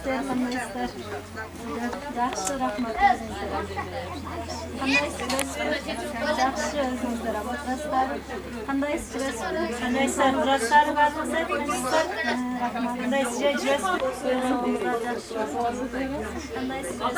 ister, qanday ister. Yaxshi, rahmat o'zingizga. Qanday ister? Yaxshi, o'zingizga rahmat. Qanday ister? Qanday ister? Rastar bo'lsa, ister. Rahmat. Qanday ister? O'zingizga yaxshi. Qanday ister?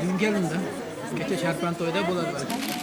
Dün gelin de. Geçe Şarpan toyda bular belki.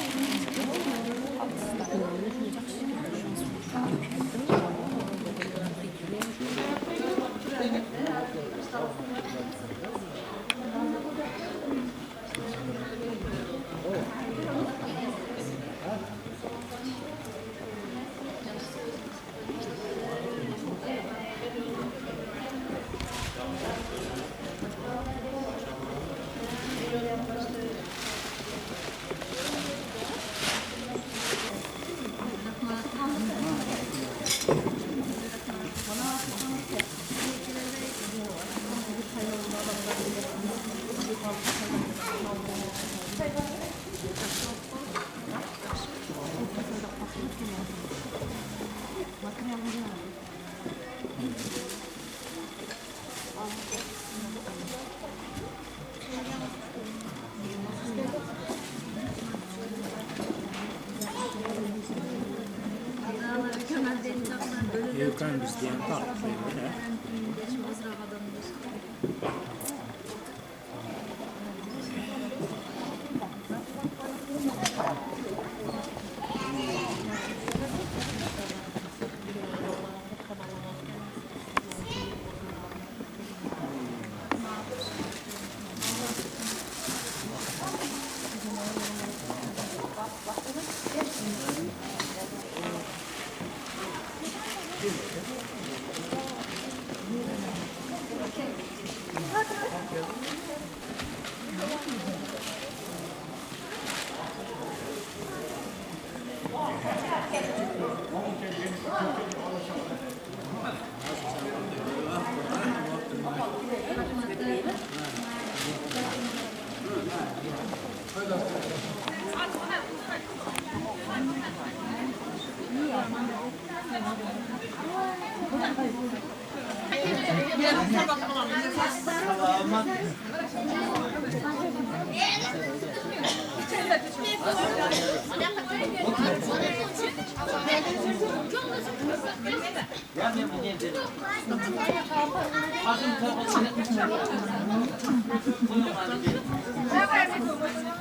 Yukarı biz diyen kalk.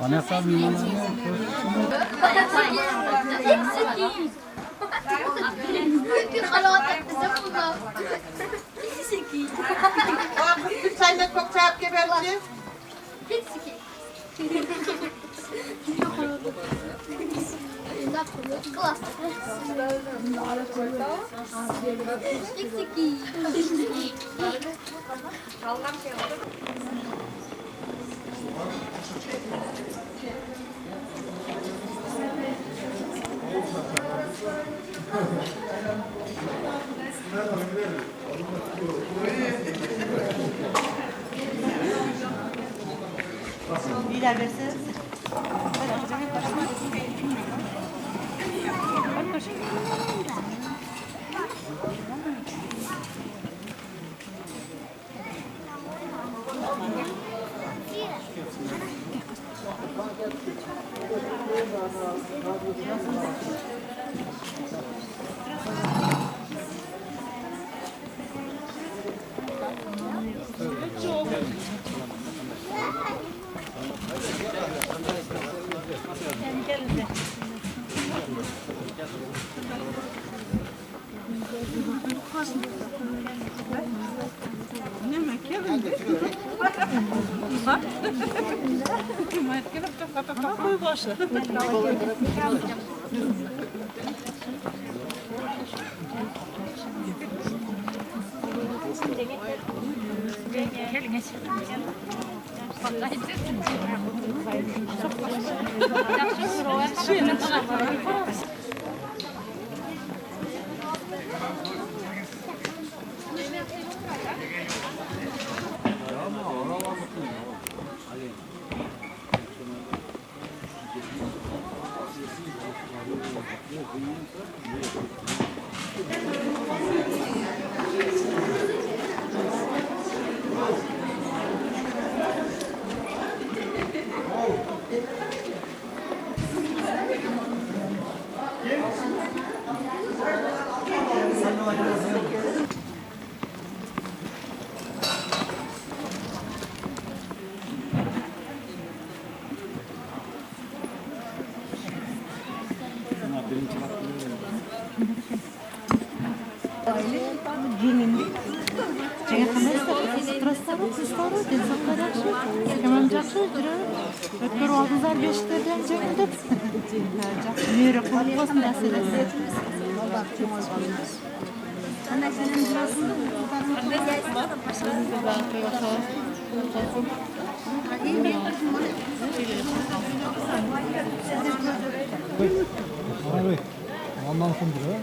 Bana kalmıyor. Sen de çok çarp geberci. Класс. İyiler versin. Ondan kundura.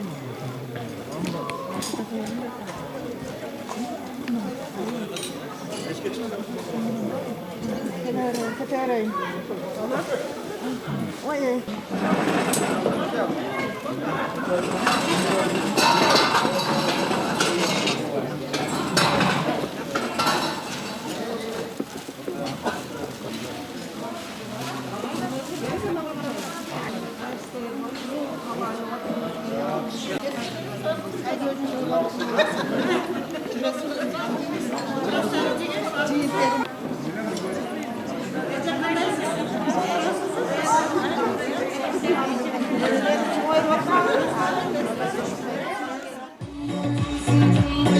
Thank you.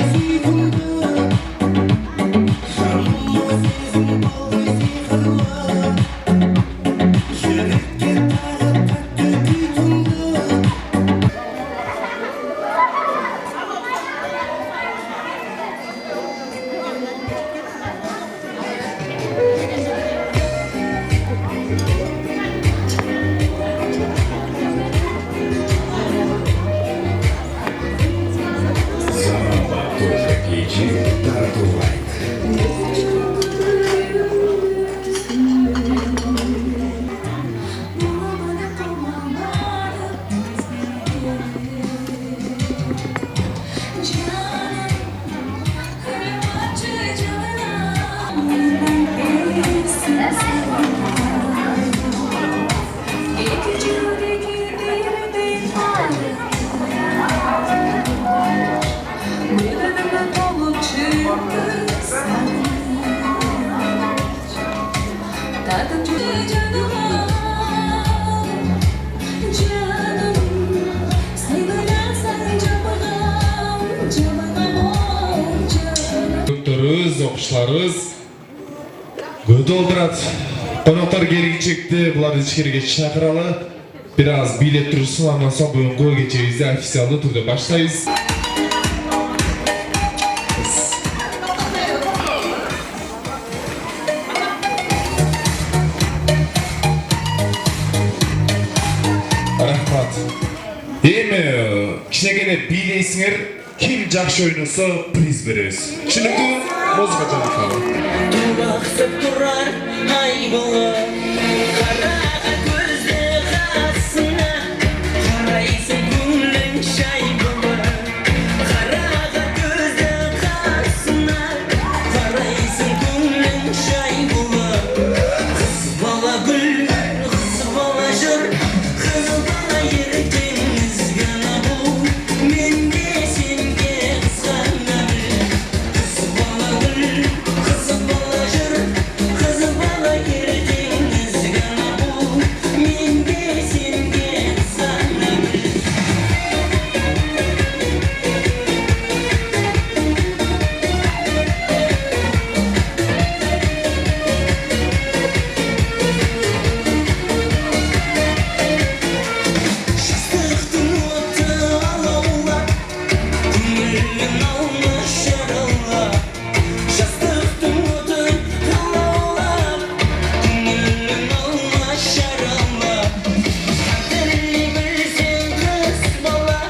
достарыбыз көт олдурат. Коноктор келинчекти буларды ичкерге чакыралы. Бир аз бийлеп турушsun, андан соң бүгүнкү кечебизди официалдуу түрдө баштайбыз. Рахмат. Эми кичинекей бийлейсиңер, ким жакшы ойносо приз беребиз. Түшүнүктүү? Музыка жазып. Бақсып тұрар ай болып, қараға көзді қасына, қарайсың көңілің шай болып. Қараға көзді қасына, қарайсың көңілің шай болып. Қыз бала гүл, қыз бала жыр, қыз бала ертең ізгіні бұл. Мен де сенге қызғана біл. Қыз бала гүл, қыз бала жыр, қыз бала ертең ізгіні бұл. Мен де сенге қызғана біл. Жастықтың оты алаулап, көңілің алмас жаралап. Жастықтың оты алаулап, көңілің алмас жаралап. Қадірлей білсең қыз бала,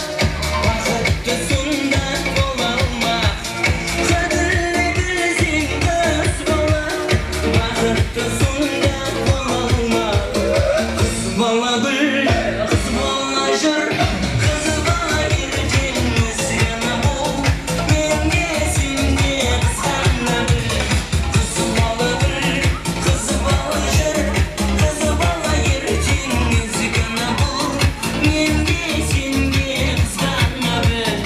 бақытты сонда бола алма. Қадірлей білсең қыз бала, бақытты сонда бола алма. Қыз бала гүл, қыз бала жыр, қыз бала ертең ізгіні бұл. Менде сенде қызғана біл. Қыз бала гүл, қыз бала жыр, қыз бала ертең ізгіні бұл. Менде сенде қызғана біл.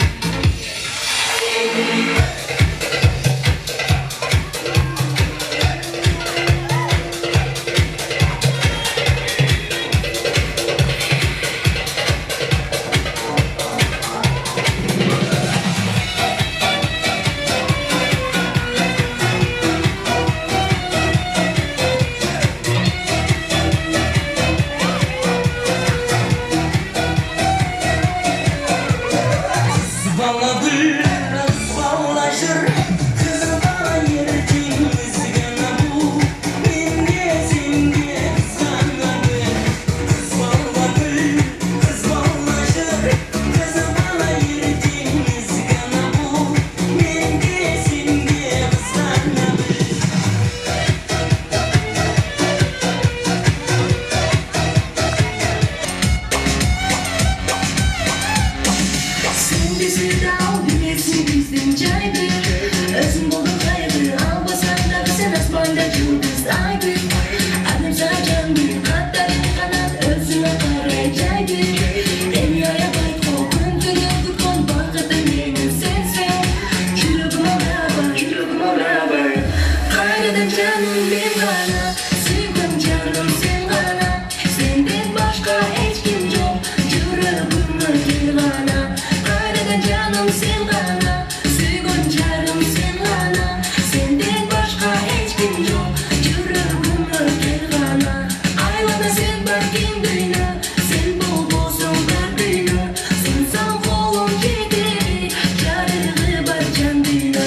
Қыз бала гүл, қыз бала жыр, қыз бала ертең ізгіні бұл. Менде сенде қызғана біл. Қыз бала гүл, қыз бала жыр, қыз бала ертең ізгіні бұл. Менде сенде қызғана біл. Sen bizi dal, bilirsin bizden caydır. Özün bulun hayırdır, almasan da sen asmanda yıldız aydır. Adım sana candır, katların kanat, özüne karayacaydır. En yaya bayt kokun, gönül kutun, bakıdın yemin sensin. Yürügüme beraber, kaynadım canım benim kana. Sevdim canım sen kana, senden başka hiç kim yok. Yüreğime gel kana. Canım sen kana, sevgin canım sen kana. Senden başka hiç kim yok. Yüreğime gel kana. Aylana sen bakayım düğünü, sen bul bolsun kalbini. Sen sağ kolun kederi, yarığı var can düğünü.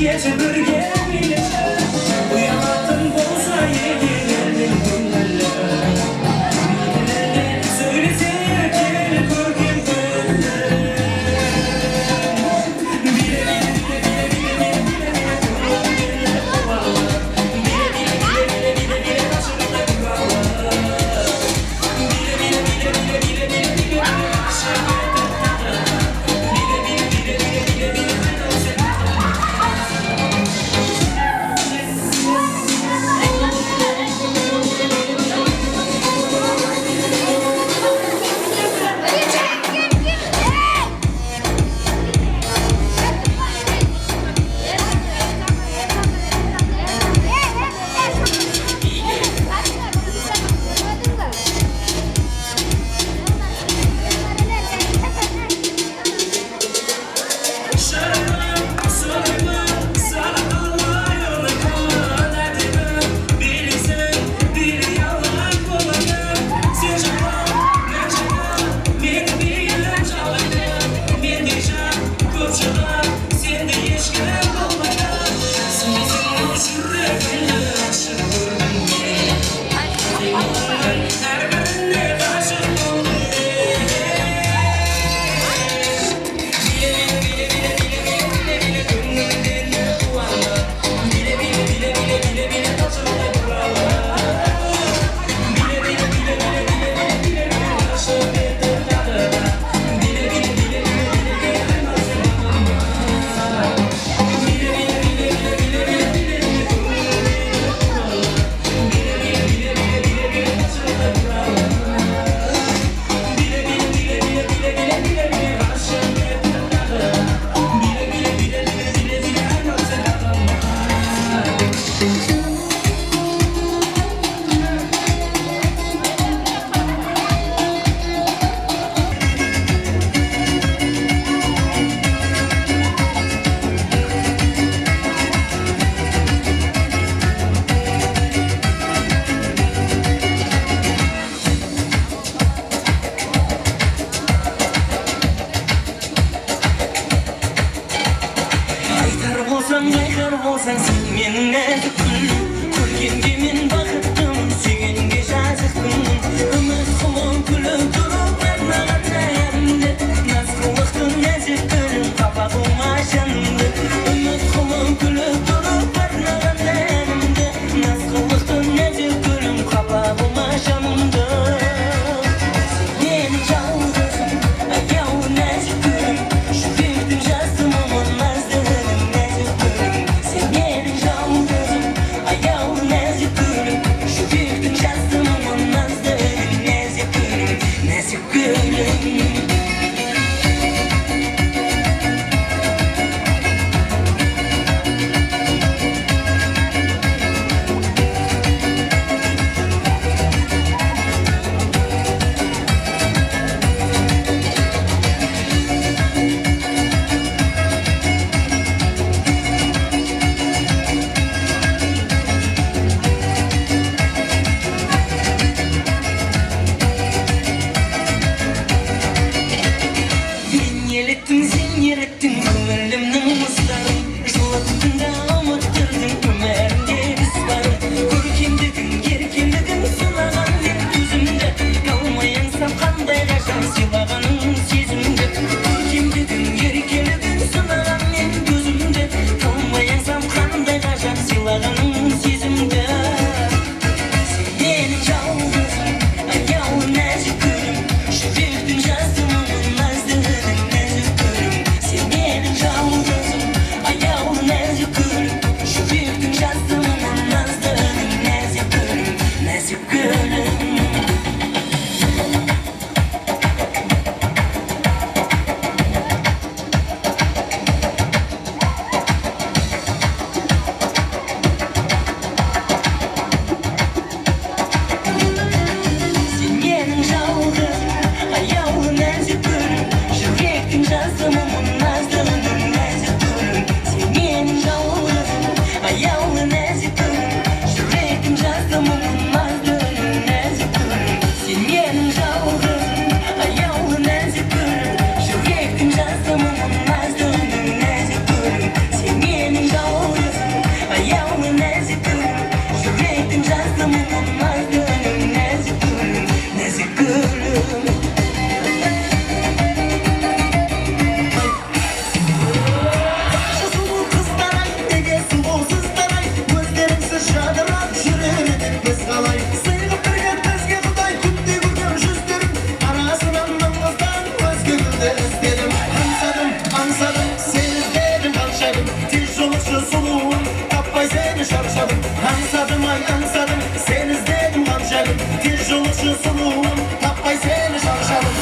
Gece bürge bileşe Uyanatın bolsa yegilerden günlerle Söylesene gel korkum böyle Sen menimle Ko'rganga men baxtdim Suyunga jaziqdim Umid qilib kulib turib Barnag'atlayamdi Naz qilib nazikdim Xafa bo'lmashamdi Umid qilib kulib turib Barnag'atlayamdi Naz qilib nazikdim Xafa bo'lmashamdi Meni yolg'izim Ayaw nazikdim Shu bekdim jazdim Aman nazdim ansadım, seni izledim kanşa gün. Tez yoluşu suluğum, tapmay seni şarşadım. Ansadım ay ansadım, seni izledim kanşa gün. Tez yoluşu suluğum, tapmay seni şarşadım.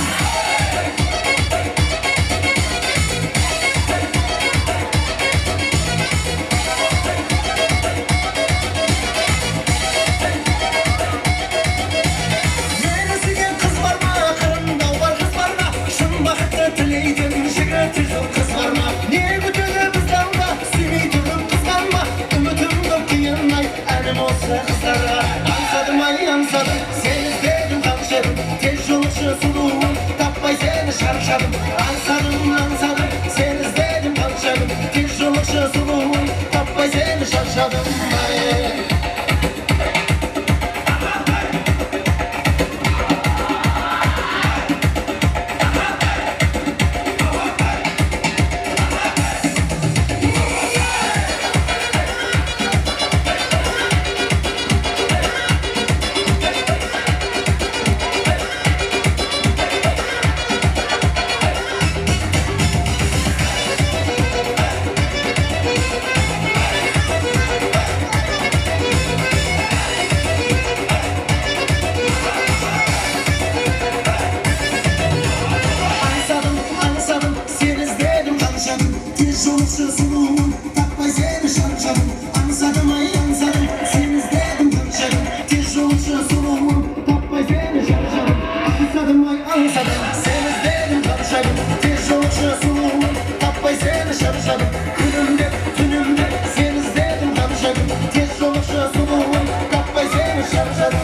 Ansadım ay ansadım, seni izledim kanşarım. Tez yoluşu suluğum, tapmay seni şarşadım. Ansadım ansadım, seni izledim kanşarım. Tez yoluşu suluğum, tapmay seni şarşadım. Ansadım, seni izledim kanşarım. Tez yoluşu suluğum, tapmay seni şarşadım. Ansadım ay ansadım, seni izledim kanşarım. Tez yoluşu suluğum, tapmay seni şarşadım. Ansadım ay ansadım, seni izledim kanşarım. Tez yoluşu suluğum, tapmay seni şarşadım. Günümde, tünümde, seni izledim kanşarım. Tez yoluşu suluğum, tapmay seni şarşadım.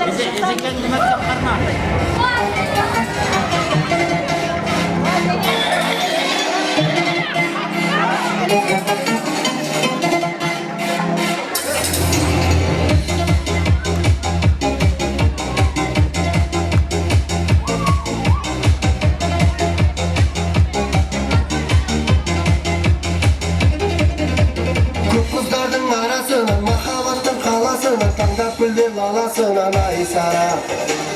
Ezeklerini demek yaparma. Kızların arasından, mahabbettin kalasından, tangap güldür lalasından ay sara.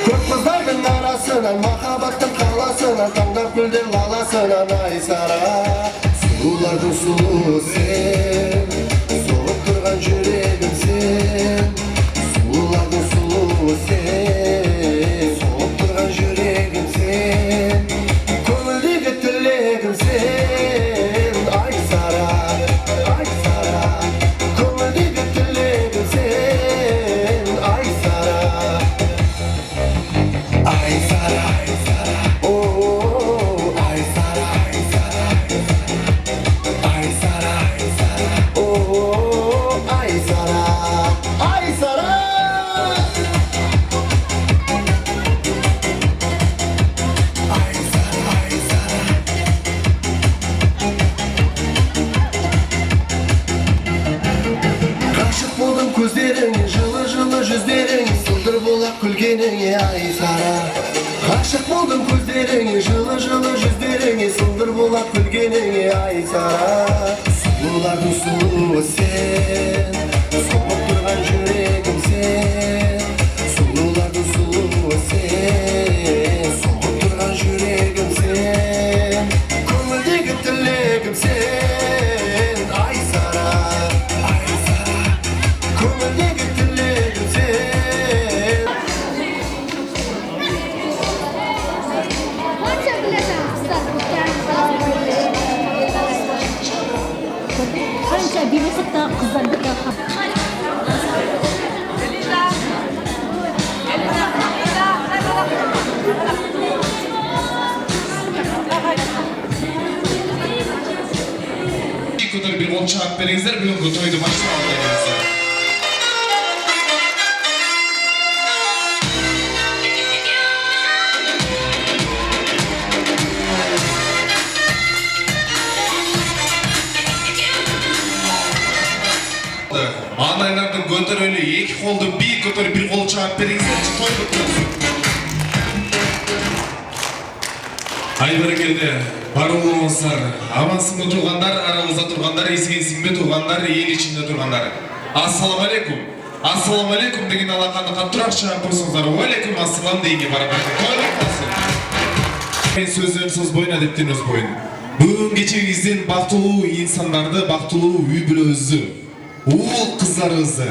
Kızların arasından, mahabbettin kalasından, tangap güldür lalasından ay sara. Sulardın sulu sen, soğuk durgan yüreğim sen. Sulardın sulu sen, soğuk durgan yüreğim sen. Ko'ngildagi tilagim sen, ay sara, ay sara. Ko'ngildagi tilagim sen, ay sara, ay sara, ay sara. Oh, ay sara, ay sara, ay sara, ay sara. Oh, ay sara, ay sara. Ay sara, ay sara. Kaşık buldum gözlerin, жылы жылы жүздерің, сылдыр болақ күлгенің, ay сара. Kaşık buldum gözlerin, жылы жылы жүздерің, сылдыр болақ күлгенің, ay сара. Сұлулардың сұлуы сен, соғып тұрған жүрегім сен. Сұлулардың сұлуы сен, соғып тұрған жүрегім сен. Көңілдегі тілегім сен, ay сара, ay сара. Көңілдегі тілегім сен. Qancha bilesizda qizlarga Ko'tarib bir qo'l chap beringizlar, bugungi to'yni boshlaymiz. Ma'naylarni ko'tarib, ikki qo'lni bir ko'tarib, bir qo'l chap beringizlar, to'y bo'lsin. Айбарекелде барлығыңыздар амансыңбы тұрғандар, арамызда тұрғандар, ескенсіңбе тұрғандар, ел ішінде тұрғандар. Ассалаумалейкум. Ассалаумалейкум деген алақанды қаттырақ шығарып қойсаңыздар. Уалейкум ассалам дегенге барабар. Тойлық болсын. Мен сөзден сөз бойын, әдептен өз бойын. Бүгін кечегізден бақтылуу инсандарды, бақтылуу үй бүлөбүздү, уул кыздарыбызды,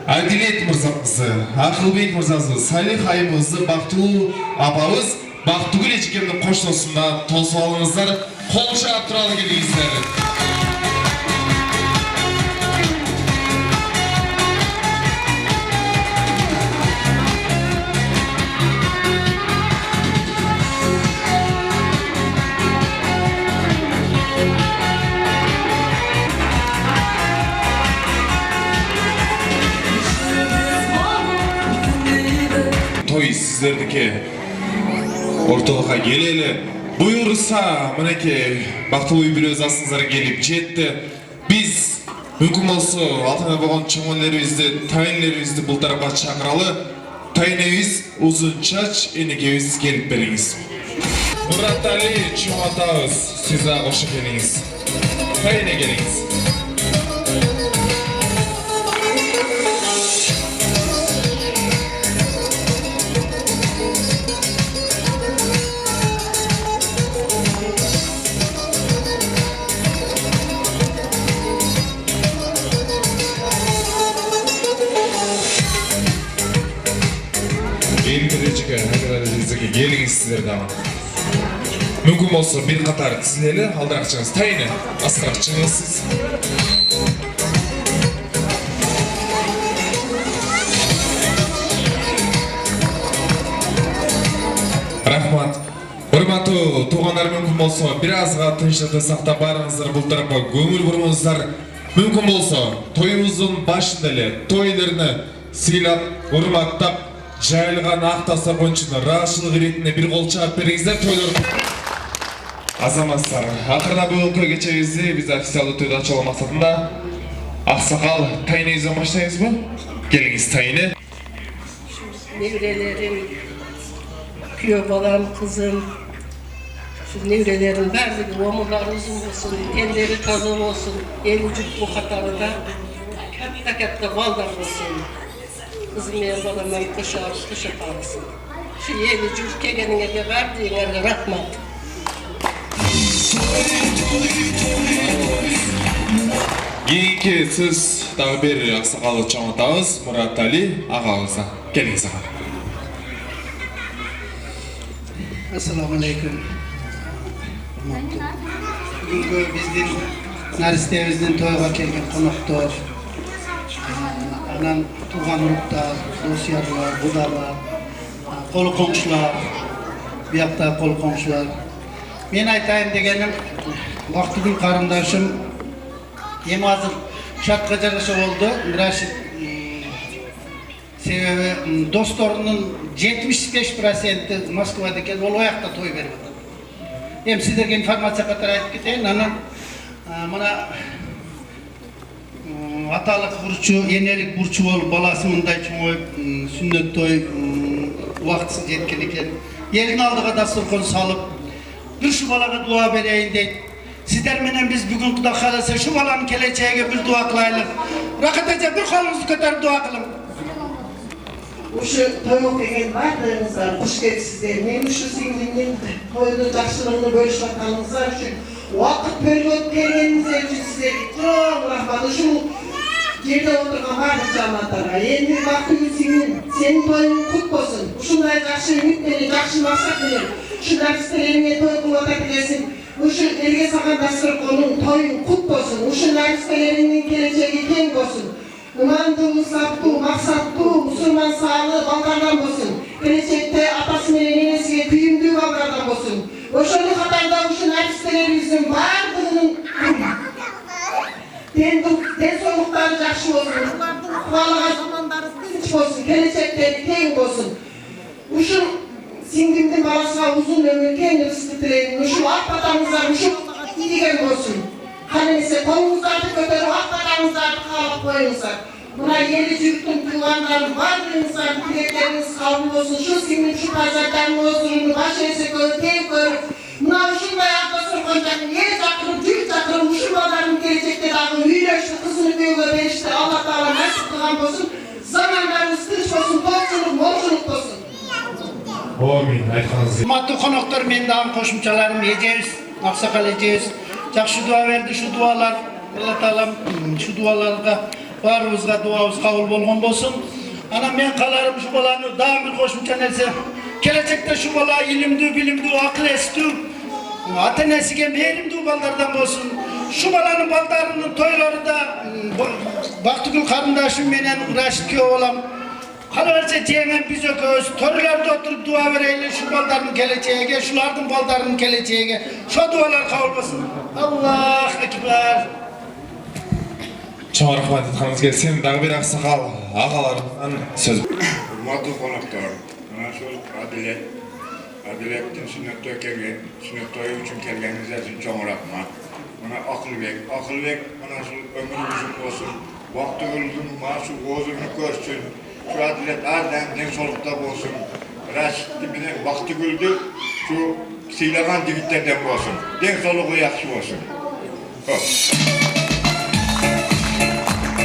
Адилет мырзабызды, Акылбек мырзабызды, Салих айымызды бақтылуу апабыз Бақтыгүл ечкемнің қоштосында тосып алыңыздар, қол шағып тұралы келіңіздер. Той сіздердікі орталыққа келелі. Бұйырса, мінеке, бақтылы үй бүлөз астыңыздар келіп жетті. Біз мүмкін болсы алтына болған чоңылерімізді, тайынлерімізді бұл тарапқа шақыралы. Тайыневіз, ұзын чач, енекевіз келіп беріңіз. Мұратали чоңатауыз, сіза қошы келіңіз. Тайыне келіңіз. Geliniz sizler de ama. Mümkün olsa bir qatar tizileli, aldırak çıkınız. Tayını, astırak çıkınız siz. Rahmat. Hurmatlı tuğanlar mümkün olsa birazga tınçlıkты saqta barыңыздар бұл tarafqa көңіл бұрыңыздар. Mümkün olsa toyumuzun başında ele, toylarını сыйлап, hurmattап, жайылған ақтаса қоншыны рашылық ретіне бір қол чағып беріңіздер тойлар. Азаматтар, ақырда бүгінгі кечегізде біз официалды тойды ашылу мақсатында ақсақал тайыныңыздан баштаймыз ба? Келіңіз тайыны. Nevrelerim, kүйөө балам, қызым, nevrelerim барлығы omurları uzun olsun, elleri таза olsun, eli жүк bu қатарында katta balдар olsun. Kızım benim balamın kuşa kalsın. Şu yeni cürt kegenine verdiğine rahmat. Кейінгі сіз тағы бір ақсақалы чоңатауыз Мұратали ағауызға. Келіңіз аға. Assalamualaikum. Бүгінгі біздің нәрістеміздің тойға келген қонақтар, анан туған ұрықтар, досиярлар, бұдалар, қолы қоңшылар, бұяқта қолы қоңшылар. Мен айтайын дегенім, Бақтыгүл қарындашым ем азыр шатқа жараша болды. Бірақ себебі достарының 75% Москвада келіп, ол ояқта той беріп отыр. Ем сіздерге информация қатар айтып кетейін. Анан мына аталық бурчу, енелік бурчу болып, баласы мындай чоңойып, сүннет той уақытысы жеткен екен. Елдің алдыға дастархан салып, бір шу балаға дуа берейін дейді. Сіздер менен біз бүгін Құда қаласа шу баланың келечеге бір дуа қылайлық. Рақат әже, бір қолыңызды көтеріп дуа қылың. Uşu toyuk деген bardığınızlar, hoş gelipsizler. Men uşu singlimden toyunun жақсылығını bölüşіп atkanыңızlar үшін уақыт бөліп келгеніңіздер үшін сіздерге çok rahmat. Uşu жерде отырған барлық жамандарға. Енді Бақтыгүл сіңлім, сенің тойың құт болсын. Ушундай жақсы үмітпенен, жақсы мақсатпенен, ушул нәрестелеріңе той қылып ата келесің. Ушул елге саған дастарханың тойың құт болсын. Ушул нәрестелеріңнің келешегі кең болсын. Umandığımız saptı, maksatlı, Müslüman sağlığı ballardan olsun. Gelecekte atası menен enesiye kıyımdığı ballardan olsun. Oşolu Katar'da uşun artistlerimizin bardığının den soğukları жақсы olsun. Kualağa zamanları kınç olsun, gelecekte keng olsun. Uşun singlimdin balasına uzun ömür keng rızkı tileyim. Uşu akbatamızlar, uşu iyigen olsun. Kanınızı kolunuzlardı götürüp akbatamızlardı kalıp koyunuzlar. Buna yeni cüktün tuğanların varlığınızlar, dilekleriniz kabul olsun. Şu singlim, şu pazardan olsun, baş ese görüp, keyif görüp, Mına uşunday Abdasır koyacağım, el çakırıp, gül çakırıp, uşun balarım gelecekte dağı, üyleşti, kızını büyüğe verişti, Allah Teala nasip kılan olsun, zamanlarınız kırış olsun, bolçuluk, molçuluk olsun. Amin. Aytkanız. Hurmatly konaklar, men dagы koşumçalarım ejemiz, aksakal ejemiz. Jakşı dua berdi, şu dualar Allah Taala şu dualarga barыбызга duabız kabul bolgon bolsun. Ana men kalarım şu balany dagы bir koşumça nerse. Gelecekte şu bala ilimdi, bilimdi, akıl esti. Ata-enesiga mehrimdi baldardan bolsun. Şu balanın baldarının toyları da Baktugul karındaşım menen Raşit köy olam. Kalaverse cemen biz ököz, torullarda oturup dua vereyle şu baldarın geleceğine, şulardın baldarının geleceğine. Şu dualar kabul olsun. Allah ekber. Çoğun rahmat etkanız gelsin. Dağı bir aksakal ağalarından söz. Hurmatly konaklar, mana şu Adilettin sünnettoy kelgen, sünnettoy üçün kelgeniniz için çoğun rahmat. Mana Akılbek, mana şu ömrü uzun olsun, vakti öldüm, mana şu gözünü görsün, şu Adilet ardan den solukta olsun, Raşit'ti bilen vakti güldü, şu sıylagan digitlerden olsun, den soluğu yakşı olsun.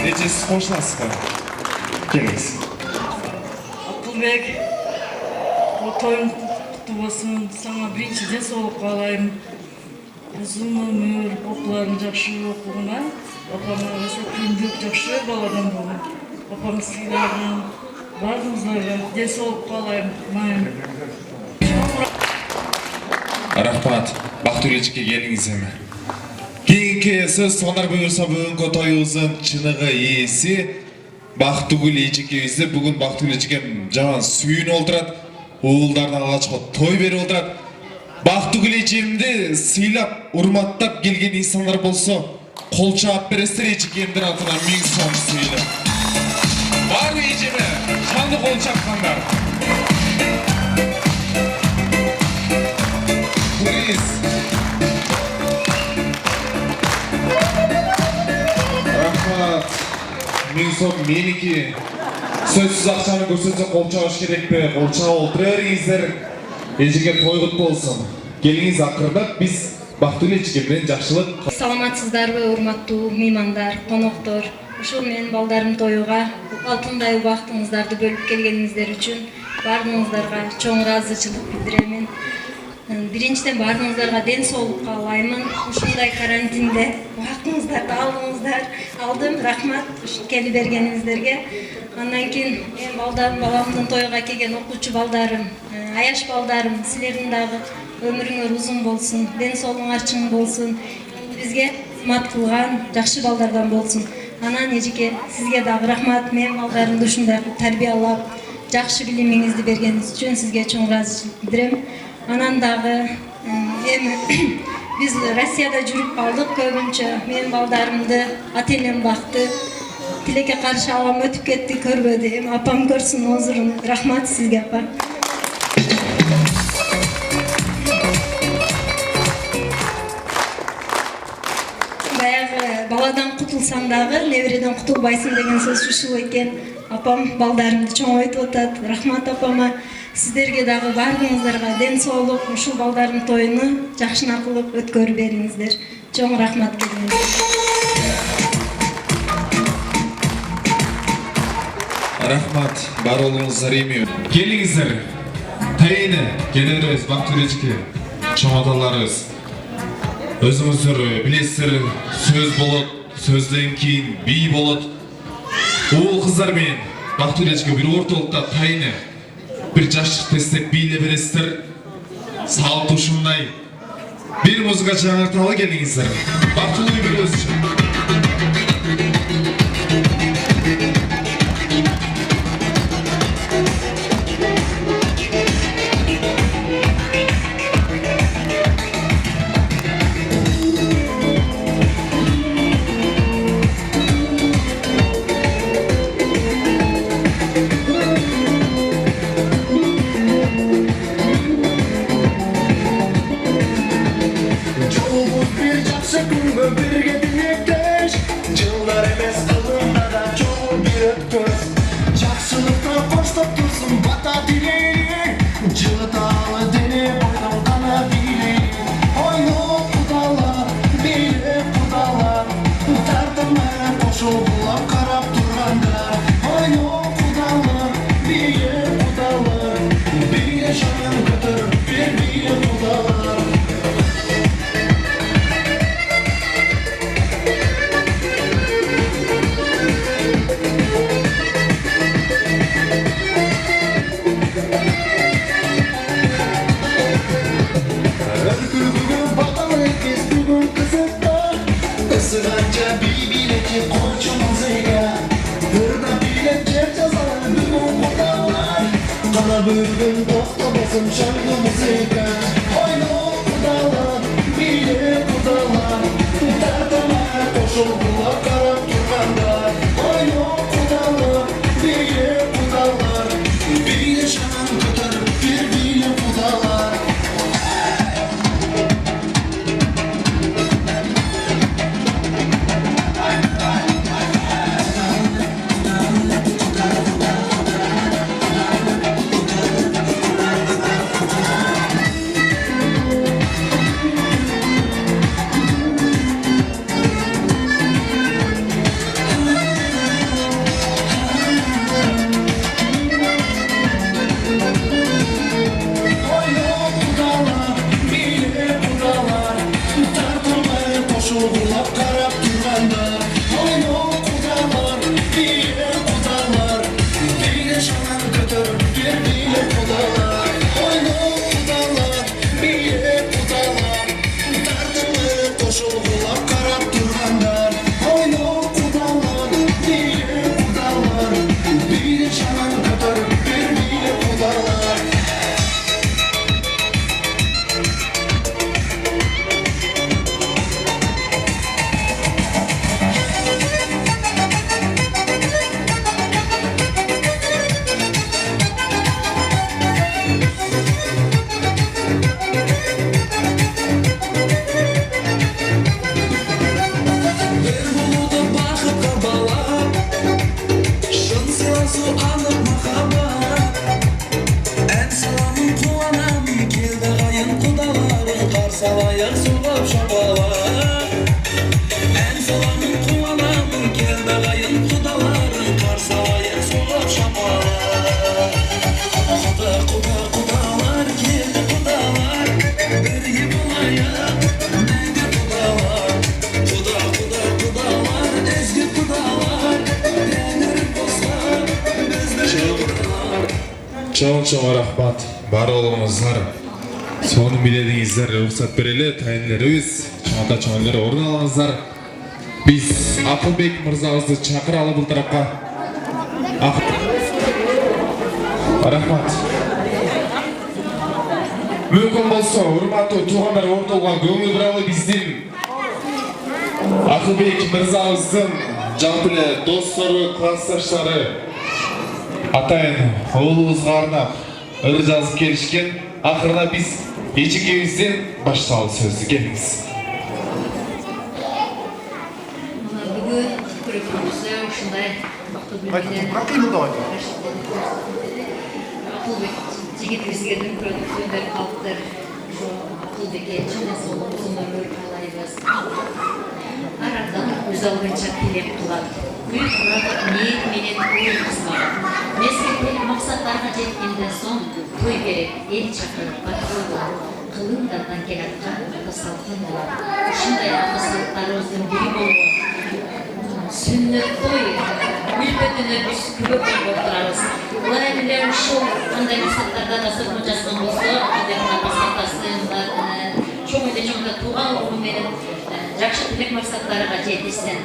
Necesiz hoşlansın. Geliniz. Akılbek, bu toyun kutlu olsun, sana birinçiden soğuk kalayım. Uzun ömür, okuların жақсы okuğuna, apamın arası kündük жақсы baladan bolun. Apamın sıylardan, bardığınızlarga, den soğuk kalayım, mayın. Rahmat, Baktulechike geliniz hemen. Keyinki söz sonar buyursa bugünkü toyubuzun çınıgı iyisi Baktulechike bugün Baktulechike jaman sүйün oldurat, uğuldardan alачка toy beri oldurat. Baktulechimdi sıylap, urmattap gelgen insanlar bolsa kol çaap berestер ечекемдин атынан 1000 сом sıylap. Var mı ejeme? Şanlı kol çapkanlar. Polis. Rahmat. 1000 сом meniki. Sözsüz akşanı görsünse kol çağış gerek be. Kol çağı oldurar Ejege toygut bolsun. Geliniz akırdak biz Baktulechike bilen jakşılık. Саламатсыздарбы, урматтуу меймандар, коноктор. Ушул менин балдарым тоюга алтындай убактыңыздарды бөлүп келгениңиздер үчүн баарыңыздарга чоң ыраазычылык билдиремин. Биринчиден баарыңыздарга ден соолук каалаймын. Ушундай карантинде убактыңыздарды алдым. Рахмат келип бергениңиздерге. Андан кийин баламдын тоюга келген окуучу балдарым, аяш балдарым, силердин дагы өмүрүңөр узун болсун, ден соолугуңар чың болсун, бизге кызмат кылган жакшы балдардан болсун. Анан эжеке сизге дагы рахмат, мен балдарымды ушундай тарбиялап, жакшы билимиңизди бергениңиз үчүн сизге чоң ыраазычылык билдирем. Анан дагы эми биз Россияда жүрүп калдык көбүнчө. Мен балдарымды ата-энем бакты. Тилекке каршы алам өтүп кетти, көрбөдү. Эми апам көрсүн озурун. Рахмат сизге, апа. Баягы баладан кутулсаң дагы небереден кутулбайсың деген сөз ушул экен. Апам балдарымды чоң айтып атат. Рахмат апама. Сиздерге дагы баарыңыздарга ден соолук, ушул балдардын тоюну жакшына кылып өткөрүп бериңиздер. Чоң рахмат келиңиз. Rahmat, бар болуңуздар эми. Келиңиздер. Тайыны келебиз Baktulechike. Чоң аталарыбыз. Өзүңүздөр билесиздер, сөз болот, сөздөн кийин бий болот. Уул кыздар менен Baktulechike бир ортолукта тайыны bir жашык тестеп бийлеп бересиздер. Салт ушундай. Бир музыка жаңырталы келиңиздер. Бактылуу беребиз үчүн. Жылыталы дене бойдон кана бийлейин. koyçu muzika Hırda bilet cep yazan bütün kudalar Kara bülbül toplamasın şarkı muzika Oyna kudalar, bile kudalar Derdime koşuldular karab turganlar Oyna kudalar, bile kudalar Bile şanan kotarıp bir bile kudalar Koşuldular karab turganlar Oyna kudalar, bile kudalar Bile şanan götürüp bir bile kudalar Oyna kudalar, bile kudalar Derdime koşuldular karab turganlar Oyna kudalar, bile kudalar Bile şanan götürüp bir bile kudalar Salayak sulap şabalar En salamın kuanamın geldi gayın kudaların Karsalayak sulap şabalar Kudalar geldi kudalar Birgi bulayak neydi kudalar Kudalar ezgi kudalar Denir bozlar bizde Çoğun rahmat бар болуңуздар. Соны билетиңиздер, рұқсат берелі, тайынларыбыз, чоңда чоңлар орын алыңыздар. Біз Ақылбек мырзабызды шақыра алып бұл тарапқа. Рахмат. Мүмкін болса, урматтуу туугандар ортолгон көңүл буралы биздин Ақылбек мырзабыздын жалпы эле достору, классташтары атайын оолубузга арнап ыр жазып келишкен. Ақырына біз ечекемізден башталып сөзді келіңіз. Бүгін көріп-көрісі ұшындай Ақылбек жігітіміздердің көріп-көріндер қалыптыр. Ақылбекке чыңда солы ұзын өмір қалайбыз. Арадан өз алғанша тілеп қылады. Büyük burada niyet menен oyumuz var. Mezgilдеги максаттарга жеткенден соң той керек, эл чакырып батырылып, кылымдардан келаткан салкын болот. Ушундай салттарыбыздын бири болгон сүннөт той үлпөтүнө биз күбө болуп турабыз. Улай эле ушул кандай максаттарда дастурман жазган болсо, чоң эле чоңда тууган угу менен жакшы тилек максаттарга жетишсин.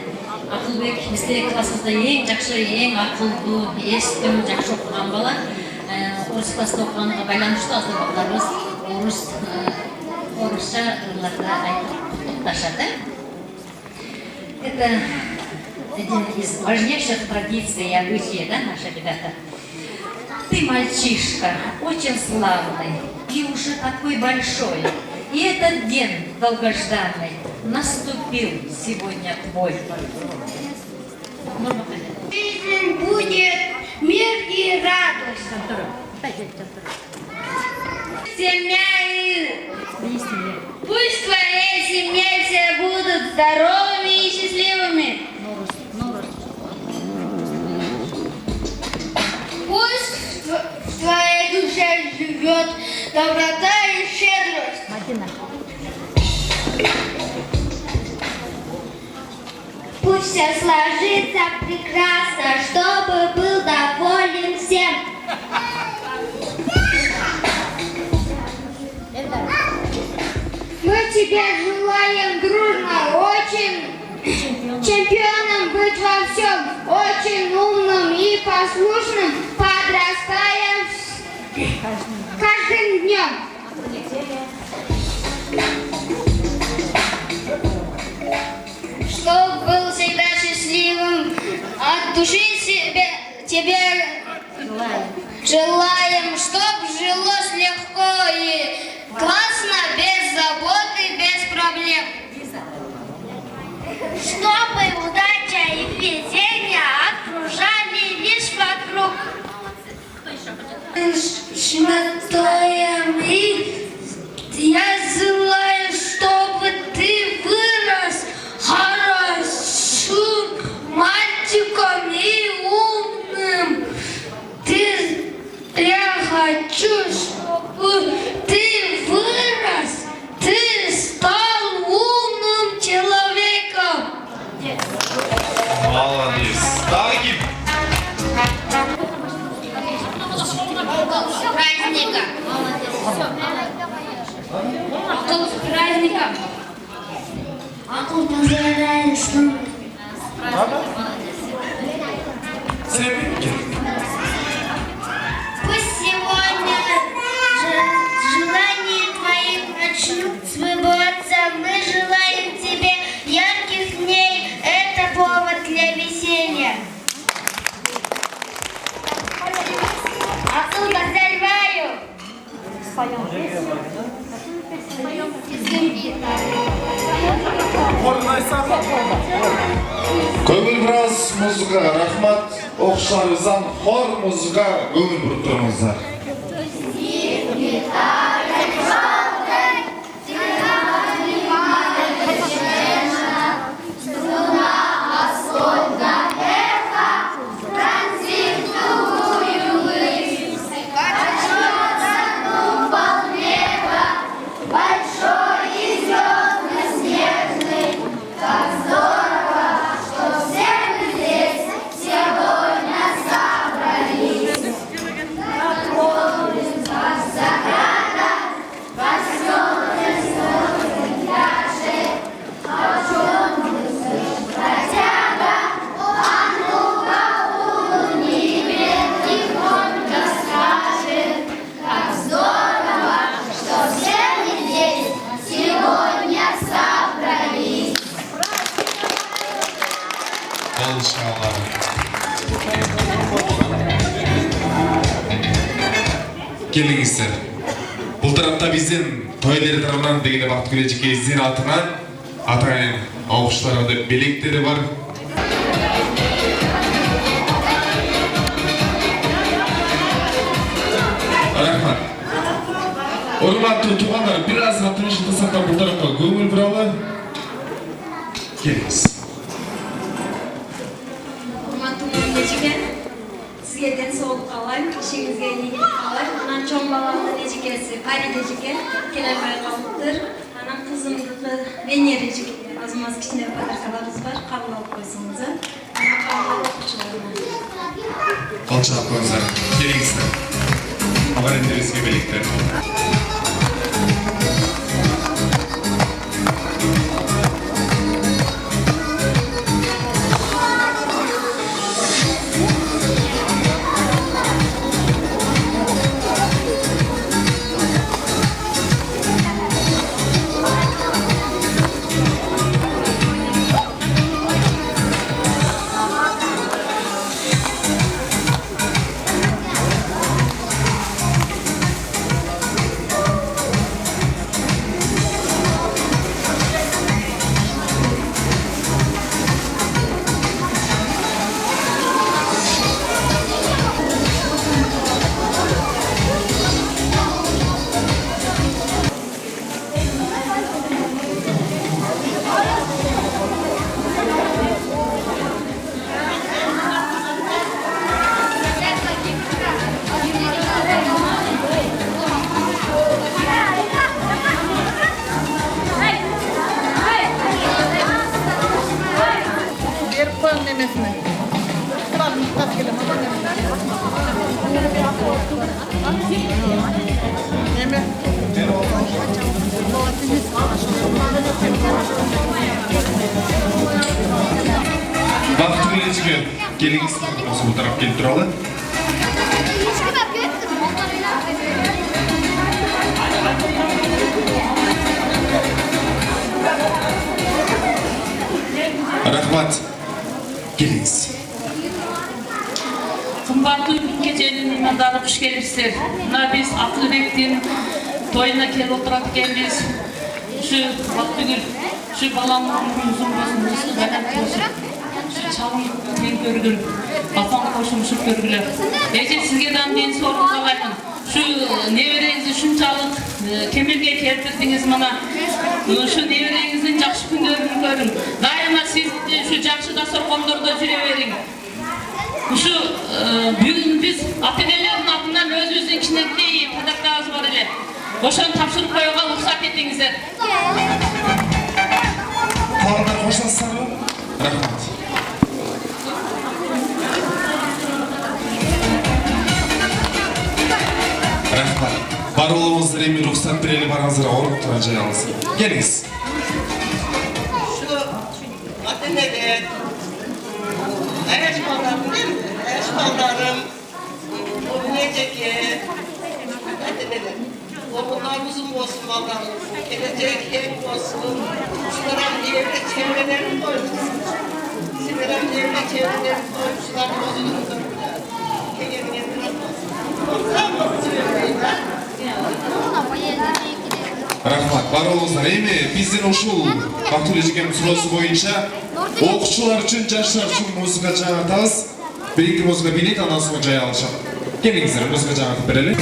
Ақылбек бізде классымызда ең жақсы, ең ақылды, естім, жақсы оқыған бала. Орыс класста оқығанға байланышты азыр балдарымыз орысша ырларда айтып құттықташады. Это один из важнейших традиций и обычаев, да, наши ребята. Ты мальчишка, очень славный и уже такой большой. И этот день долгожданный наступил сегодня твой. Жизнь будет мир и радость. Семья пусть в твоей семье все будут здоровыми и счастливыми. Пусть в твоей душе живет доброта и щедрость. Пусть все сложится прекрасно, чтобы был доволен всем. Мы тебе желаем дружно очень чемпионом быть Чтоб был всегда счастливым. От души тебе желаем, чтоб жилось легко и классно, без заботы, без проблем. Чтобы удача и везение окружали лишь вокруг. Я желаю, чтобы ты вырос хорошим мальчиком и умным. Я хочу, чтобы ты вырос, ты стал умным человеком. Молодец. Дорогим. С праздником. Акыл с праздником. Акыл поздравляет с ним. Пусть сегодня желания твоих начнут сбываться. Мы желаем тебе ярких дней. Это повод для веселья. Акыл поздравляю. Көңіл біраз музыка рахмат, оқшарызан хор музыка көңіл бұрып тұрыңыздар. Келіңіздер. Бұл тарапта бізден тойлер тарабынан дегені бақыт келешек кезден атынан атайын ауқыштарында белектері бар. Рахмат. Урматтуу туғандар, бір аз атымышын тасақтан бұл тарапқа көңіл бұралы. Келіңіз. Sizge денсаулық қалайым, ішіңізге егіліп қалайым. Анан чоң баламның ежекесі Парид ежеке келемей қалыптыр. Анан қызымдығы Венер ежеке аз-маз кішкене подаркаларымыз бар, қабыл алып қойсаңыз. Анан қабыл алып оқушыларына. Алшақ қойыңыздар, келіңіздер. Ағайындарыңызға белектер. Бақыт келешегі келіңіз осы бұл тарап келіп тұралы. Rahmat. Geliniz. Kımbatlı gecenin imandары kuş gelipsizler. Mına biz Akılbek'tin toyuna kelip oturat ekenbiz. Şu Baktugül, şu balamın uzun bolsun, şu gadat bolsun. Şu çalın men körgül, apam koşumuşup körgüler. Ece sizge dam den sorun kalayım. Şu nevereňizi şunçalyk kemirge keltirdiňiz mana. Şu nevereňizdin jakşı günlerini görün. Daima siz şu jakşı dastorkondorda jüre beriň. Şu bugün biz ata-enelerin atından özümüzdün kişinekliği pedagoglarımız var ele. Oşan tapşırıp koyuğa ruhsat ettiňizler. Tağlar hoşlansızlar mı? Rahmat. Rahmat. Бар болуңуздар эми рухсат берели барыңыздар оруп турган жай алыңыз. Келиңиз. Şu ata-eneler, eşbaldarım, o neceki ata-eneler. Oğullar uzun olsun ballarım, gelecek hep olsun. Şularım evde çevrelerini koymuşsun. Şularım evde çevrelerini koymuşlar, bozulur durumlar. Kegemin evine olsun. Rahmat. Бар болуңуздар эми биздин ушул Бактыгүл эжекемдин суроосу боюнча окуучулар үчүн, жаштар үчүн музыка жаңыртабыз. Бир-эки музыка бийлейт, андан соң жай алышат. Келиңиздер, музыка жаңыртып берели.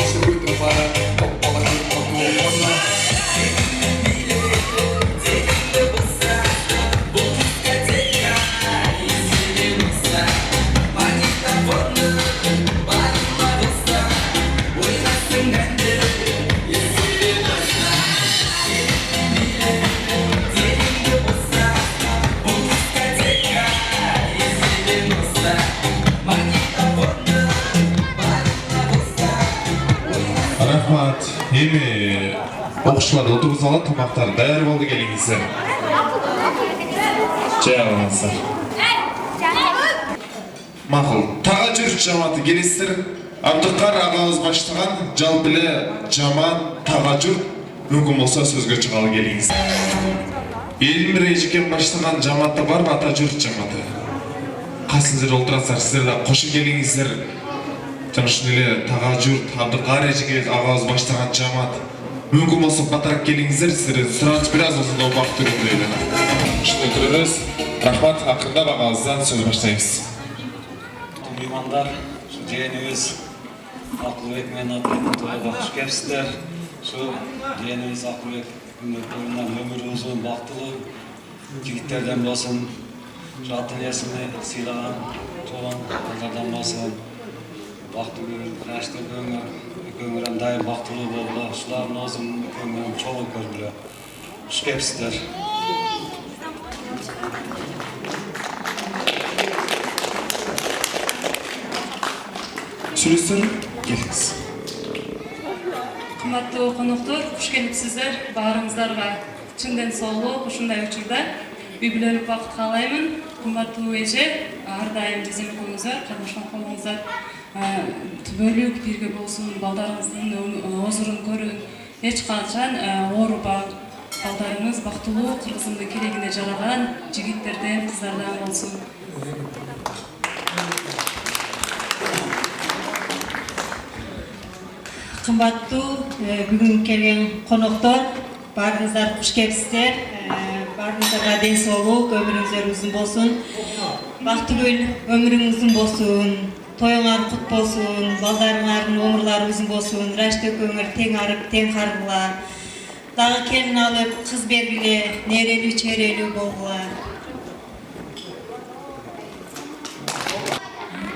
Fuck Рахмат. Эми окуучулар отургузуп алат, тамактар даяр болду, келиңиздер. Жай алыңыздар. Макул. Тага жүрүш жамааты келесиздер. Абдыкар агабыз баштаган жалпы эле жамаат тага жүр. Мүмкүн болсо сөзгө чыгалы келиңиз. Элмир эжекен баштаган жамаатта барбы ата жүрүш жамааты? Кайсыңыздар олтурасыздар, сиздер да кошо келиңиздер. Жана ушундай эле тага жүрт Абдыкар эжекен агабыз баштаган жамаат. Мүмкүн болсо батыраак келиңиздер, сиздерден сураныч бир аз болсо да убакыт көрүндү. Ушундай көрөбүз. Рахмат, акырындап агабыздан сөз баштайбыз. Меймандар, жээнибиз Акылбек менен тойго куш келипсиздер. Şu жээнибиz Акылбек тойунан өмүрү узун, бактылуу жигиттерден болсун, атын эсини сыйлаган чоң кыздардан болсун, бактылуу Рашид экөөңөр дайым бактылуу болгула, ушулардын озун экөөңөр чоң көргүлө. Куш келипсиздер. Сүрөсүр келиңиз. Кымбаттуу коноктор, куш келипсиздер. Баарыңыздарга чындын соолук ушундай учурда үй бүлөлүк убакыт каалаймын. Кымбаттуу эже, ар дайым биздин экөөңүздөр катнашкан колуңуздар түбөлүк бирге болсун, балдарыңыздын озурун көрүн. Эч качан оорубак, балдарыңыз бактылуу, кыргызымдын керегине жараган жигиттерден, кыздардан болсун. Кымбаттуу бүгүн келген коноктор, баарыңыздар куш келипсиздер. Баарыңыздарга ден соолук, өмүрүңүздөр узун болсун. Бактыгүл өмүрүң узун болсун. Тоюңар кут болсун, балдарыңардын өмүрлөрү узун болсун. Рашид экөөңөр тең арып, тең каргыла. Дагы келин алып, кыз бергиле, нерелүү, чейрелүү болгула.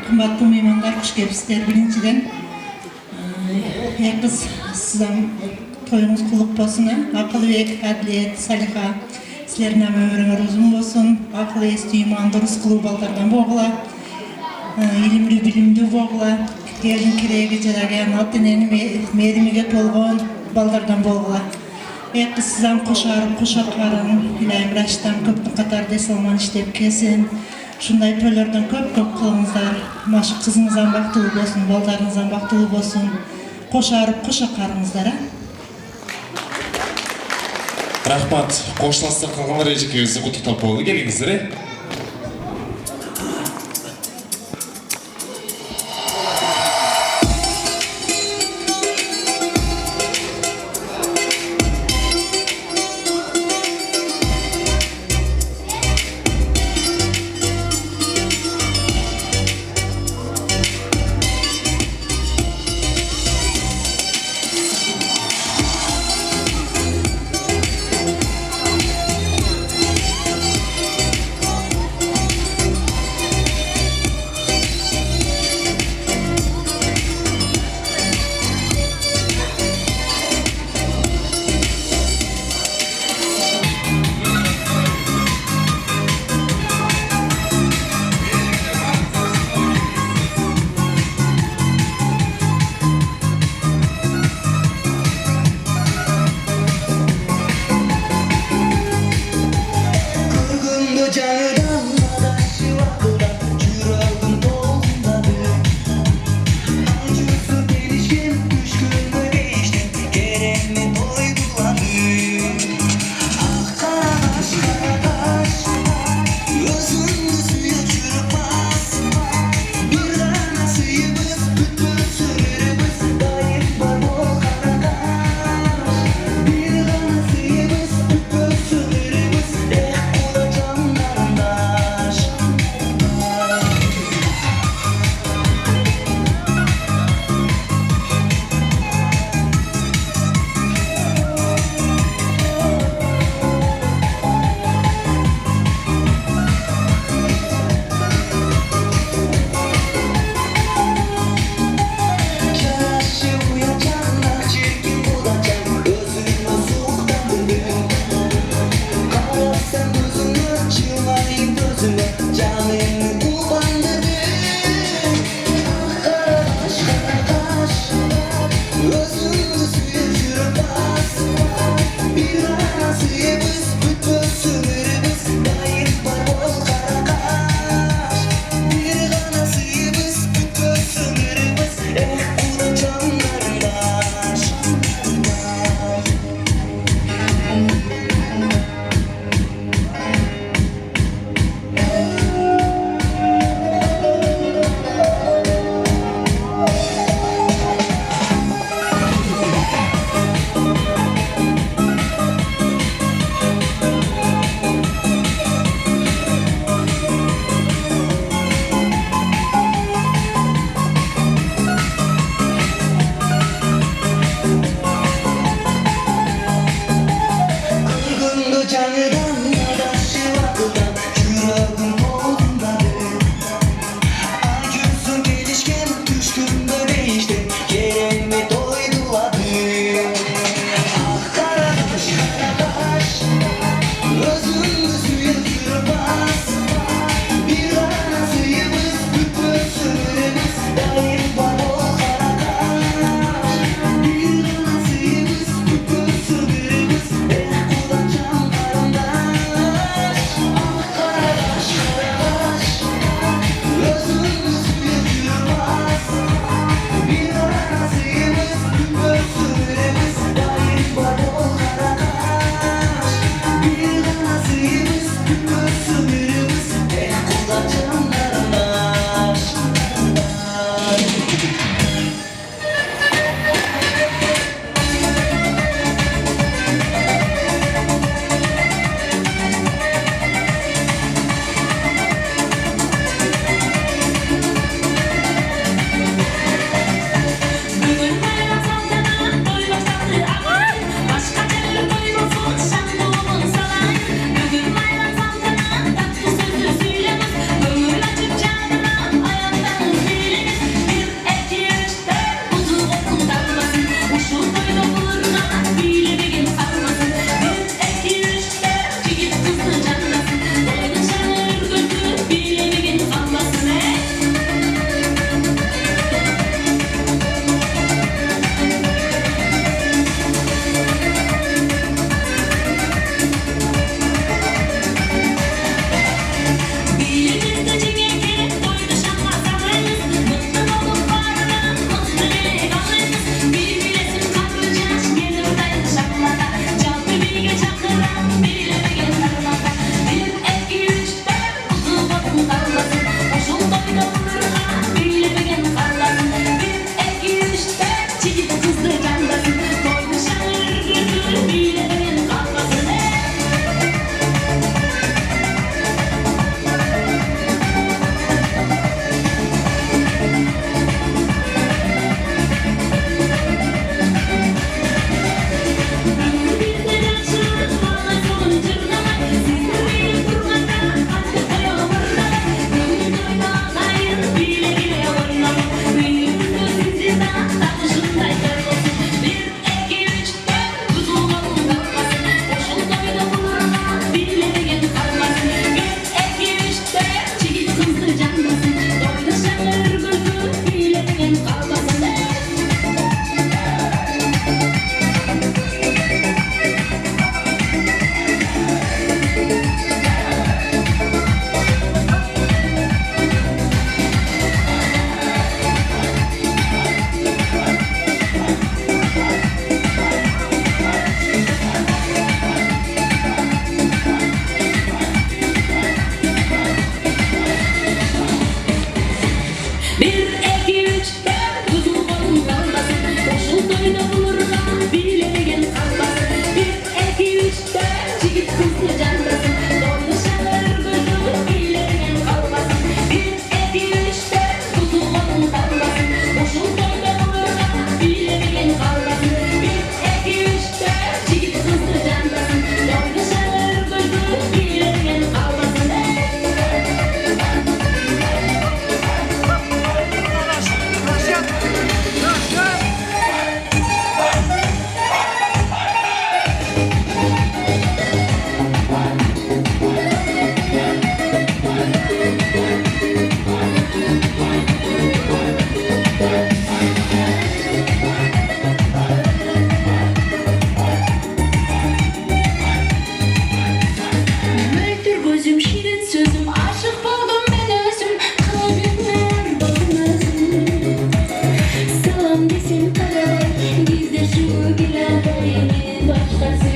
Кымбаттуу меймандар, куш келипсиздер. Биринчиден кыз сиздин тоюңуз кулук болсун. Акылбек, Адилет, Салиха, силердин өмүрүңөр узун болсун. Акыл эстүү, иман дурус кылуу балдардан болгула. Илимдүү, билимдүү болгула. Элдин кереги жараган, ата эненин мээримиге толгон балдардан болгула. Кыз сизден кошарып, кошакарын илайым Рашиттан көптүн катарында эсалман иштеп келсин. Ушундай тойлордон көп кылыңыздар. Маш кызыңыздан бактылуу болсун, балдарыңыздан бактылуу болсун. Кошарып, кошакарыңыздар. Рахмат, коштасыздар калгандар эжекебизди куттуктап болду, келиңиздер.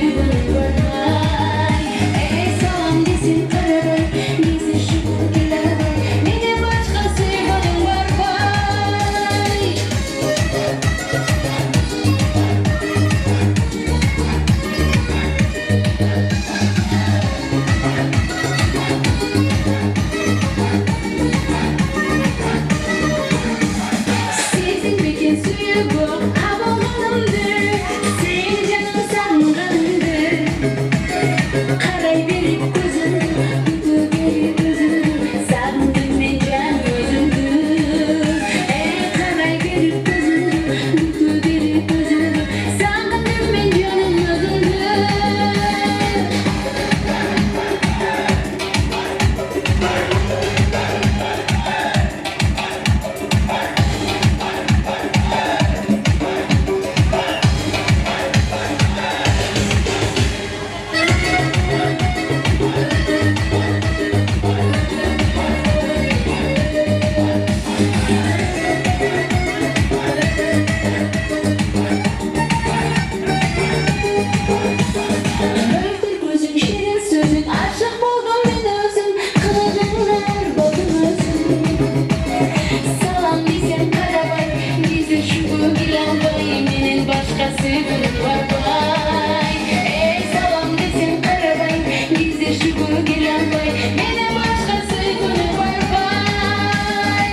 sevgilim var vay. Salam desin karalar, bizi şu giler vay. Ne de başka sevgilim var vay. Sizin bekin suyu bu avalımdır. Senin canın sangandır. Karay verip gözümdür, tutu verip gözümdür. Sandım ben can gözümdür. Karay verip gözümdür, tutu verip gözümdür. Sandım ben canım gözümdür. Öldür gözün şirin sözün, aşık buldum ben özüm. Kılıcınlar buldum özüm. Salam desen karabay, bize şu gilen bay. Menin başka sevgilim var bay. Salam desen karabay, bize şu gilen bay. Menin başka sevgilim var bay.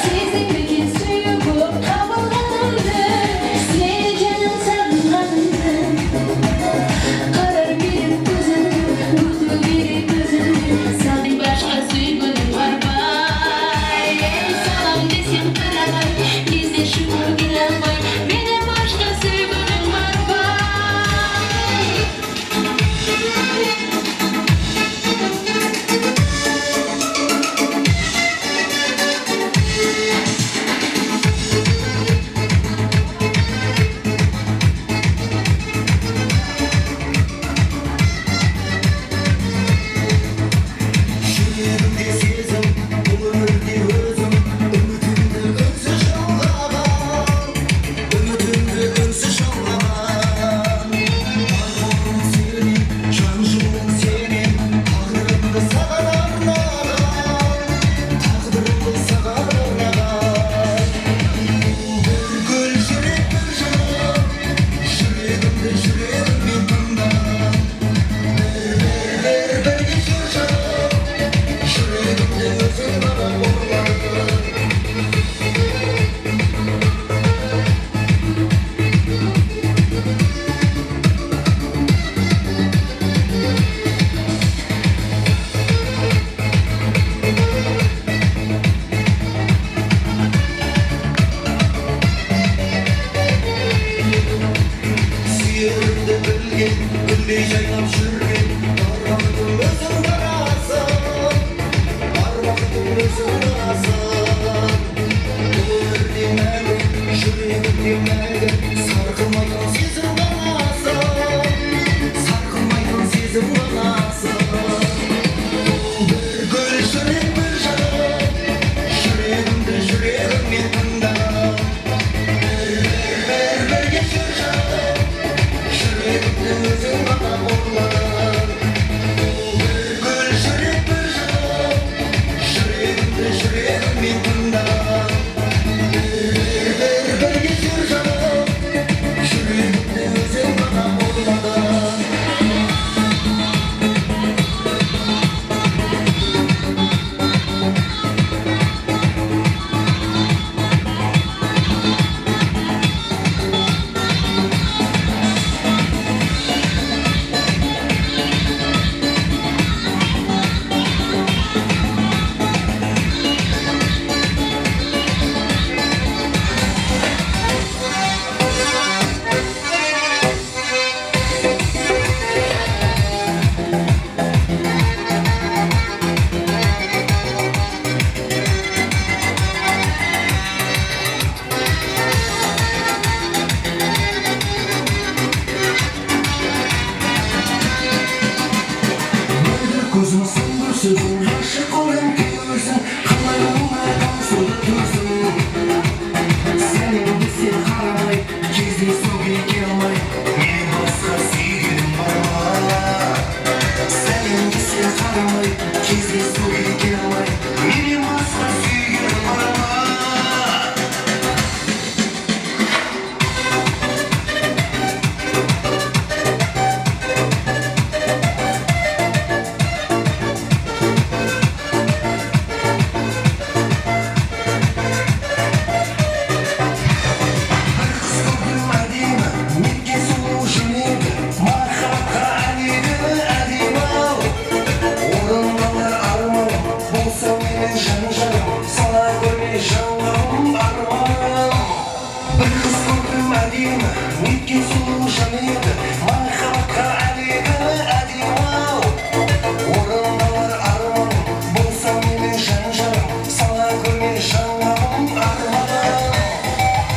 Sizin bekin suyu bu kavalımdır. Seni canım sangandır. неткен сұлу жан еді махаббатқа әлегі әдемі-ау орындалар арман болса менің жан-жарым сала көрме жаңғағым арманым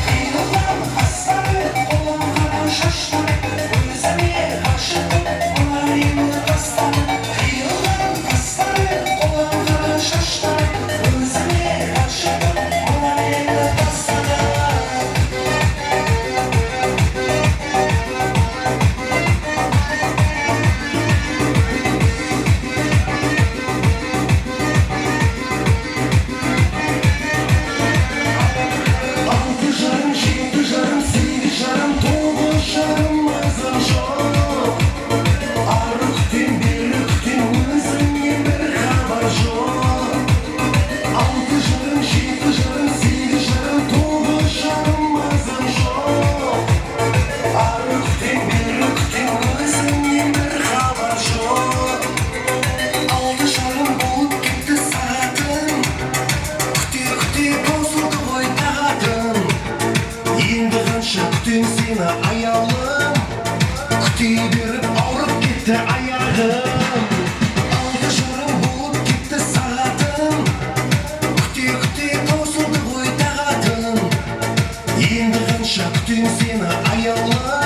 қиылған астары қоланған шаштары өзіме ғашық мына мені тастады қиылған астары қоланған шаштары өзіме ғашық мына мені тастады Altı жарым, жеті жарым, сегіз жарым, тоғыз жарым азан жоқ. Ары күтем, бері күтем, өзіңнен бір хабар жоқ. Алты жарым, жеті жарым, сегіз жарым, тоғыз жарым азан жоқ. Ары күтем, бері күтем, өзіңнен бір хабар жоқ. Алты жарым болып кетті сағатым, күте-күте таусылды ғой тағатым. Енді қанша күтем сені аялым, күте беріп ауырып кетті аяғым. Алты жарым болып кетті сағатым, күте-күте таусылды ғой тағатым. Енді қанша күтем сені аялым,